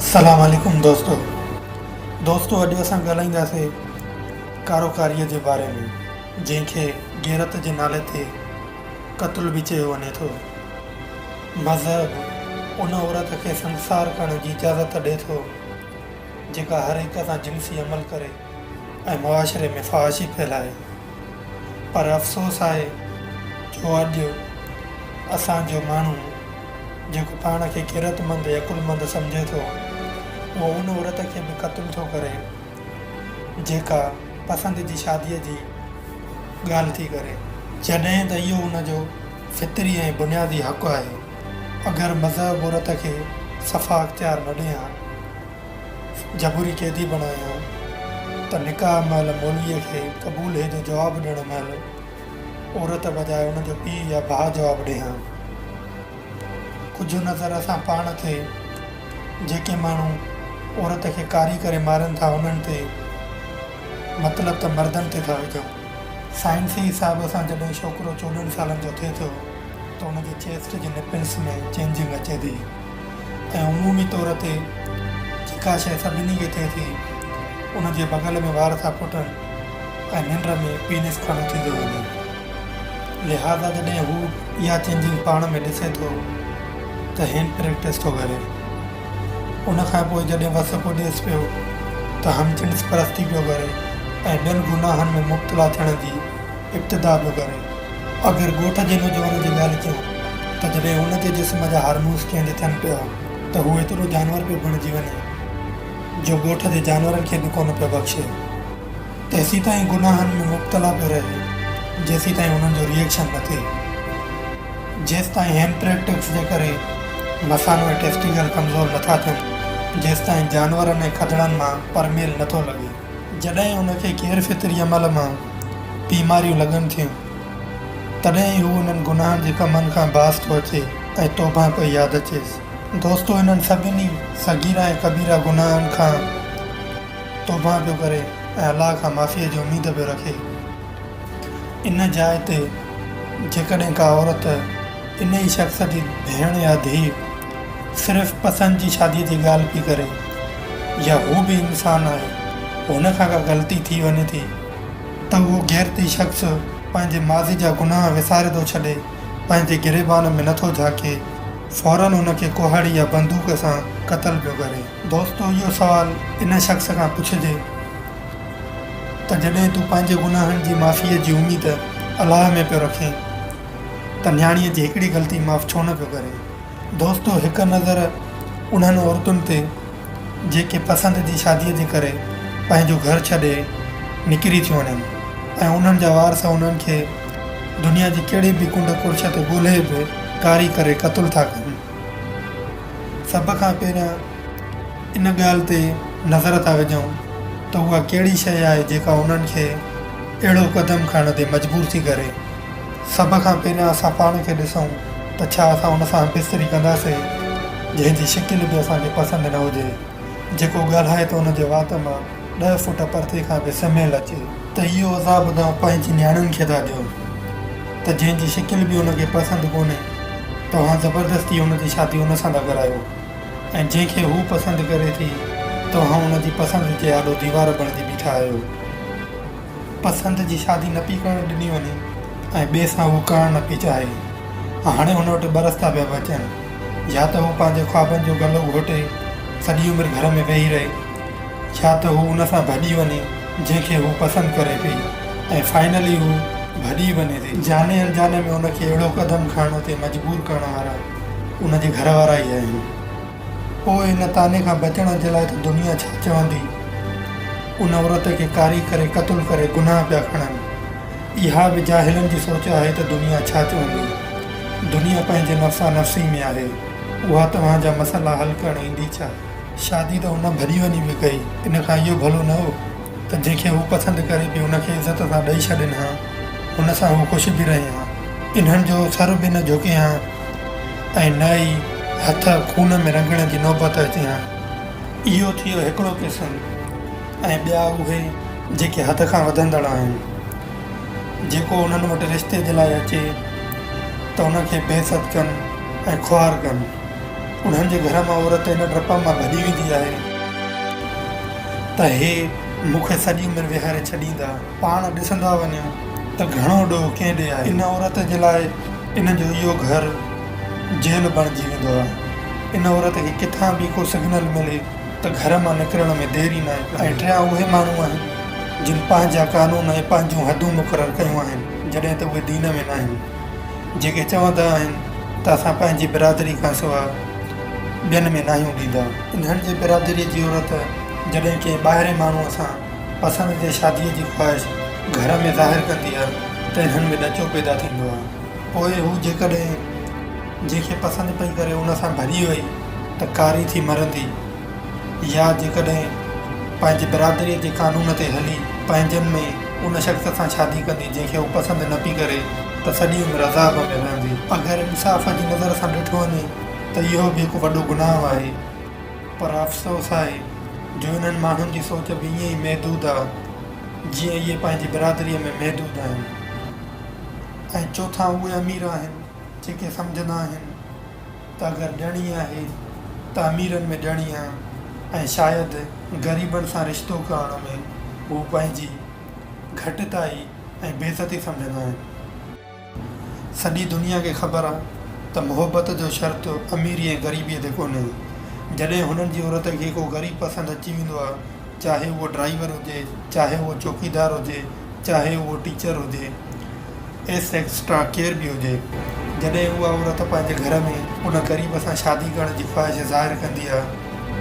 सलाम अलैकुम दोस्तों अॼु असां ॻाल्हाईंदासीं कारोकारीअ जे बारे में जंहिंखे गैरत जे नाले ते क़त्ल बि चयो वञे थो। मज़हब उन औरत खे संसार करण जी इजाज़त ॾिए थो जेका हर हिक सां जिन्सी अमल करे ऐं मुआशरे में फ़हाशी फैलाए। पर अफ़सोस आहे जो अॼु असांजो माण्हू जेको पाण खे गैरतमंद या अकुलमंद सम्झे थो उहो उन औरत खे बि क़त्ल थो करे जेका पसंदि जी शादीअ जी ॻाल्हि थी करे, जॾहिं त इहो उनजो फितरी ऐं बुनियादी हक़ु आहे। अगरि मज़हब औरत खे सफ़ा अख़्तियार न ॾियां, जबरी क़ैदी बणायां त निकाह महिल मौलवीअ खे क़बूल हे जो जवाबु ॾियण महिल औरत बजाए उनजो पीउ या भाउ जवाबु ॾियां। कुझु नज़र असां पाण खे जेके माण्हू औरत खे कारी करे मारनि था उन्हनि ते मतिलबु त मर्दनि ते था विझूं। साइंसी हिसाब सां जॾहिं छोकिरो 14 सालनि जो थिए थो त उनजे चेस्ट जे निपल्स में चेंजिंग अचे थी ऐं उमूमी तौर ते जेका शइ सभिनी खे थिए थी उनजे बगल में वार था फुटनि ऐं निंड में पीनिस खणो थी थो वञे। लिहाज़ा जॾहिं हू इहा चेंजिंग पाण में ॾिसे थो त हैंड प्रैक्टिस थो करे। उनखां पोइ जॾहिं वस पुॼेसि पियो त हमजिन्स परस्ती पियो करे ऐं ॿियनि गुनाहनि में मुब्तला थियण जी इब्तिदा पियो करे। अगरि ॻोठ जे नौजवान जी ॻाल्हि कयूं त जॾहिं उनजे जिस्म जा हार्मोन्स चेंज थियनि पिया त हू एतिरो जानवर पियो बणिजी वञे जो ॻोठ जे जानवरनि खे बि कोन पियो बख़्शे। तेसीं ताईं गुनाहनि में मुब्तला पियो रहे जेसीं ताईं उन्हनि जो रिएक्शन न थिए। जेसि ताईं हैंड प्रैक्टिस जे करे मसानो ऐं टेस्टिकल कमज़ोर नथा थियनि, जेसि ताईं जानवरनि ऐं खदड़नि मां परमेल नथो लॻे। जॾहिं उनखे गैर फितरी अमल मां बीमारियूं लॻनि थियूं तॾहिं ई हू उन्हनि गुनाहनि जे कमनि खां बाज़ थो अचे ऐं तौबा पियो यादि अचेसि। दोस्तो इन्हनि सभिनी सगीरा ऐं कबीरा गुनाहनि खां तौबा पियो करे ऐं अलाह खां माफ़ीअ जी उमेद पियो रखे। इन जाइ ते जेकॾहिं का औरत इन ई शख़्स जी भेण या धीउ सिर्फ़ु पसंदि जी शादीअ जी ॻाल्हि पई करे या हू बि इंसान आहे हुन खां का ग़लती थी वञे थी त उहो गैरती शख़्स पंहिंजे माज़ी जा गुनाह विसारे थो छॾे, पंहिंजे गिरेबान में नथो झाके, फ़ौरन हुनखे कुहाड़ी या बंदूक सां क़त्ल पियो करे। दोस्तो इहो सुवाल इन शख़्स खां पुछिजे त जॾहिं तूं पंहिंजे गुनाहनि जी माफ़ीअ जी उमेद अलाह में पियो रखे त न्याणीअ जी हिकिड़ी ग़लती माफ़ छो न पियो करे। दोस्तो हिकु नज़र उन्हनि औरतुनि ते जेके पसंदि जी शादीअ जे करे पंहिंजो घर छॾे निकिरी थियूं वञनि ऐं उन्हनि जा वारस उन्हनि खे दुनिया जी कहिड़ी बि कुंड कुर्छ ते ॻोल्हे बि कारी करे क़त्ल था कनि। सभ खां पहिरियां इन ॻाल्हि ते नज़र था विझूं त उहा कहिड़ी शइ आहे जेका उन्हनि खे अहिड़ो क़दम खणण ते मजबूर थी करे। सभ खां पहिरियां असां पाण खे ॾिसूं त छा असां उन सां बिस्तरी कंदासीं जंहिंजी शिकिल बि असांखे पसंदि न हुजे, जेको ॻाल्हाए त उनजे वात मां 10 फुट परते खां बि स्मेल अचे। त इहो अज़ाब तव्हां पंहिंजी नियाणियुनि खे था ॾियो त जंहिंजी शिकिल बि उनखे पसंदि कोन्हे तव्हां ज़बरदस्ती उनजी शादी उन सां था करायो ऐं जंहिंखे हू पसंदि करे थी तव्हां उनजी पसंदि जे आॾो दीवार बणिजी बीठा आहियो। पसंदि जी शादी न पई करणु ॾिनी वञे ऐं ॿिए सां हू करणु न पई चाहे। हाणे हुन वटि ॿ रस्ता पिया बचनि, या त हू पंहिंजे ख्वाबनि जो गलो घोटे सॼी उमिरि घर में वेही रहे या त हू उन सां भॼी वञे जंहिंखे हू पसंदि करे पई ऐं फाइनली हू भॼी वञे थी। जाने अनजाने में उनखे अहिड़ो क़दम खणण ते मजबूर करण वारा उनजे घर वारा ई आहिनि। पोइ हिन ताने खां बचण जे लाइ त दुनिया छा चवंदी, उन औरत खे कारी करे क़त्ल करे गुनाह पिया खणनि। इहा बि जाहिलनि जी सोच आहे त दुनिया छा चवंदी। दुनिया पंहिंजे नफ़्सा नफ़्सी में आहे, उहा तव्हांजा मसइला हल करणु ईंदी छा। शादी त हुन भॼी वञी बि कई, इन खां इहो भलो न हो त जंहिंखे हू पसंदि करे पई उनखे इज़त सां ॾेई छॾनि हा, हुन सां हू ख़ुशि बि रहे हा, इन्हनि जो सर बि न झुके हा ऐं न ई हथ खून में रंगण जी नौबत अचे हा। इहो थी वियो हिकिड़ो क़िस्म। ऐं ॿिया उहे जेके हद खां वधंदड़ आहिनि, जेको उन्हनि वटि रिश्ते जे लाइ अचे त उनखे बेइज़त कनि ऐं ख़्वार कनि। उन्हनि जे घर मां औरत इन डप मां भॼी वेंदी आहे त हे मूंखे सॼी उमिरि विहारे छॾींदा। पाण ॾिसंदा वञो त घणो ॾोह कंहिं ॾे आहे। इन औरत जे लाइ इन जो इहो घर जेल बणिजी वेंदो आहे। इन औरत खे किथां बि को सिग्नल मिले त घर मां निकिरण में देरी न आहे। ऐं टिया उहे माण्हू आहिनि जिन पंहिंजा कानून ऐं पंहिंजूं हदूं मुक़ररु कयूं आहिनि जॾहिं त उहे दीन में न आहिनि, जेके चवंदा आहिनि त असां पंहिंजी बिरादरी खां सवाइ ॿियनि में नाहियूं ॾींदा। इन्हनि जे बिरादरीअ जी औरत जॾहिं कंहिं ॿाहिरे माण्हूअ सां पसंदि जे शादीअ जी ख़्वाहिश घर में ज़ाहिर कंदी आहे त इन्हनि में ॾचो पैदा थींदो आहे। पोइ हू जेकॾहिं जंहिंखे पसंदि पई करे उन सां भॼी वई त कारी थी मरंदी, या जेकॾहिं पंहिंजी बिरादरीअ जे कानून ते हली पंहिंजनि में उन शख़्स सां शादी कंदी जंहिंखे हू पसंदि न पई करे त सॼी उमिरि अज़ाब में रहंदी। अगरि इंसाफ़ जी नज़र सां ॾिठो वञे त इहो बि हिकु वॾो गुनाह आहे, पर अफ़सोस आहे जो इन्हनि माण्हुनि जी सोच बि ईअं ई महदूद आहे जीअं इहे पंहिंजी बिरादरीअ में महदूद आहिनि। ऐं चोथां उहे अमीर आहिनि जेके सम्झंदा आहिनि त अगरि ॾियणी आहे त अमीरनि में ॾियणी आहे ऐं शायदि ग़रीबनि सां रिश्तो करण में हू पंहिंजी घटिताई ऐं बेइज़ती सम्झंदा आहिनि। सॼी दुनिया खे ख़बर आहे त मुहबत जो शर्त अमीरी ऐं ग़रीबीअ ते कोन्हे। जॾहिं हुननि जी औरत खे को ग़रीब पसंदि अची वेंदो आहे, चाहे उहो ड्राइवर हुजे, चाहे उहो चौकीदार हुजे, चाहे उहो टीचर हुजे, एस एक्स्ट्रा केयर बि हुजे, जॾहिं उहा औरत पंहिंजे घर में उन ग़रीब सां शादी करण जी ख़्वाहिश ज़ाहिर कंदी आहे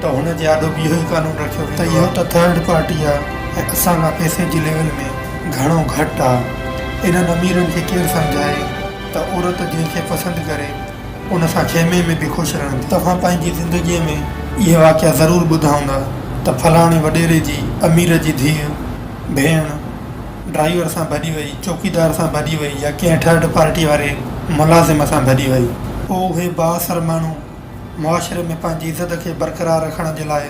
त हुन जे आॾो बि इहो ई कानून रखियो वेंदो त इहो त थर्ड पार्टी आहे ऐं असां खां पैसे जी लेवल में घणो घटि आहे। इन्हनि अमीरनि खे केरु सम्झाए त औरत जंहिंखे पसंदि करे उन सां खेमे में बि ख़ुशि रहंदी। तव्हां पंहिंजी ज़िंदगीअ में इहे वाक़िया ज़रूरु ॿुधा हूंदा त फलाणे वॾेरे जी अमीर जी धीउ भेण ड्राइवर सां भॼी वई, चौकीदार सां भॼी वई, या कंहिं थर्ड पार्टी वारे मुलाज़िम सां भॼी वई। पोइ उहे बाअसर माण्हू मुआशिरे में पंहिंजी इज़त खे बरक़रार रखण जे लाइ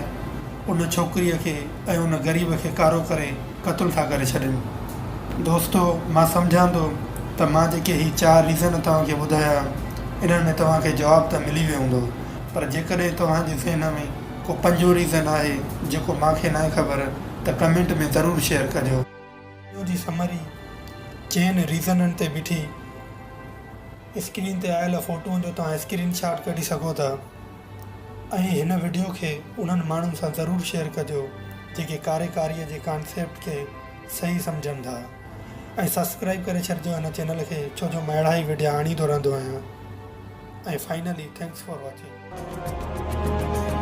उन छोकिरीअ खे ऐं उन ग़रीब खे कारो करे क़तलु था करे छॾनि। दोस्तो, मां सम्झां थो त मां जेके ही 4 रीज़न तव्हांखे ॿुधाया इन्हनि में तव्हांखे जवाबु त मिली वियो हूंदो, पर जेकॾहिं तव्हांजे ज़हन में को 5 रीज़न आहे जेको मूंखे न आहे ख़बर त कमेंट में ज़रूरु शेयर कजो। वीडियो जी समरी चइनि रीज़ननि ते बीठी स्क्रीन ते आयल फ़ोटोअनि जो तव्हां स्क्रीन शॉट कढी सघो था ऐं हिन वीडियो खे उन्हनि माण्हुनि सां ज़रूरु शेयर कजो जेके कारेकारीअ जे कॉन्सेप्ट खे सही सम्झनि था, ऐं सब्सक्राइब करे छॾिजो हिन चैनल खे, छो जो मां अहिड़ा ई वीडियो आणींदो रहंदो आहियां। And finally, thanks for watching.